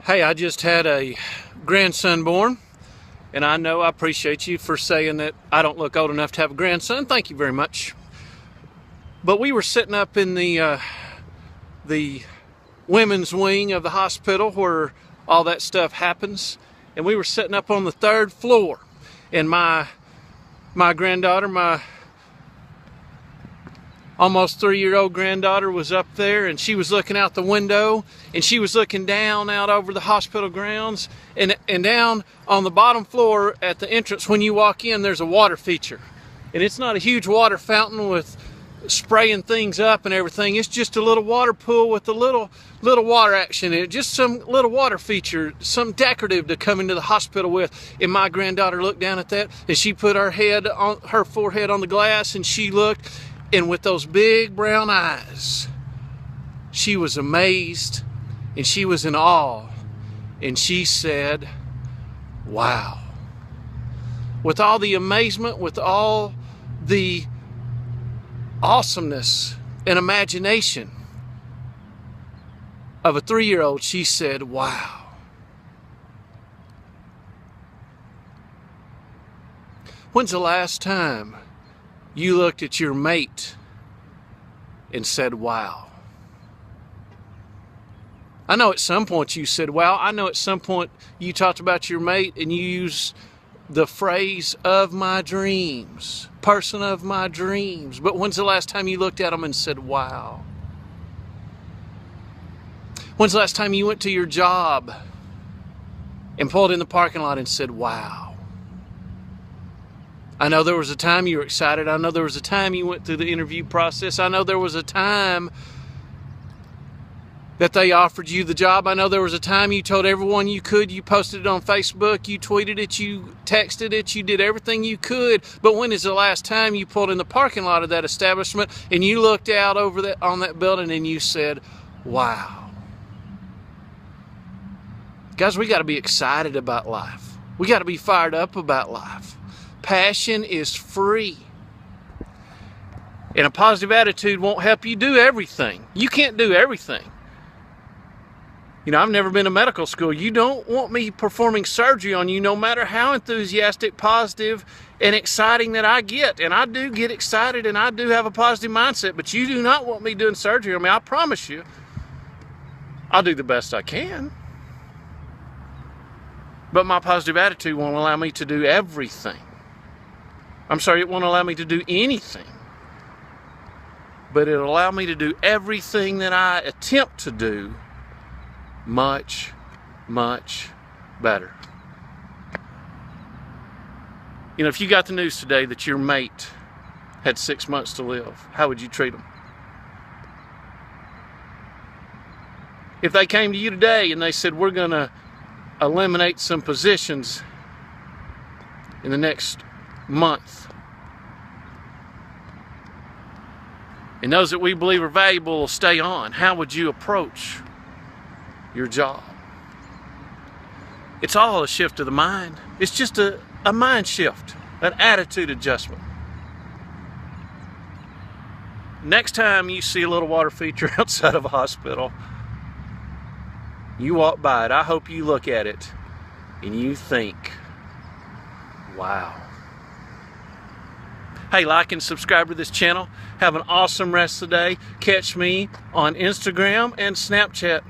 Hey, I just had a grandson born, and I know I appreciate you for saying that I don't look old enough to have a grandson. Thank you very much. But we were sitting up in the women's wing of the hospital where all that stuff happens, and we were sitting up on the third floor, and my granddaughter, my almost 3-year-old granddaughter, was up there, and she was looking out the window, and she was looking down out over the hospital grounds, and down on the bottom floor at the entrance when you walk in, there's a water feature. And it's not a huge water fountain with spraying things up and everything. It's just a little water pool with a little water action in it. Just some little water feature, some decorative to come into the hospital with. And my granddaughter looked down at that, and she put her forehead on the glass, and she looked, and with those big brown eyes, she was amazed, and she was in awe, and she said, "Wow." With all the amazement, with all the awesomeness and imagination of a 3-year-old, she said, "Wow." When's the last time you looked at your mate and said, "Wow"? I know at some point you said, "Wow." I know at some point you talked about your mate and you used the phrase "of my dreams," person of my dreams. But when's the last time you looked at them and said, "Wow"? When's the last time you went to your job and pulled in the parking lot and said, "Wow"? I know there was a time you were excited. I know there was a time you went through the interview process. I know there was a time that they offered you the job. I know there was a time you told everyone you could. You posted it on Facebook. You tweeted it. You texted it. You did everything you could. But when is the last time you pulled in the parking lot of that establishment and you looked out over on that building and you said, "Wow"? Guys, we got to be excited about life. We got to be fired up about life. Passion is free. And a positive attitude won't help you do everything. You can't do everything. You know, I've never been to medical school. You don't want me performing surgery on you, no matter how enthusiastic, positive, and exciting that I get. And I do get excited, and I do have a positive mindset, but you do not want me doing surgery on me. I promise you, I'll do the best I can. But my positive attitude won't allow me to do everything. It won't allow me to do anything. But it'll allow me to do everything that I attempt to do much, much better. You know, if you got the news today that your mate had 6 months to live, how would you treat them? If they came to you today and they said, "We're going to eliminate some positions in the next month, and those that we believe are valuable will stay on," how would you approach your job? It's all a shift of the mind. It's just a mind shift, an attitude adjustment. Next time you see a little water feature outside of a hospital, you walk by it, I hope you look at it and you think, "Wow." Hey, like and subscribe to this channel. Have an awesome rest of the day. Catch me on Instagram and Snapchat.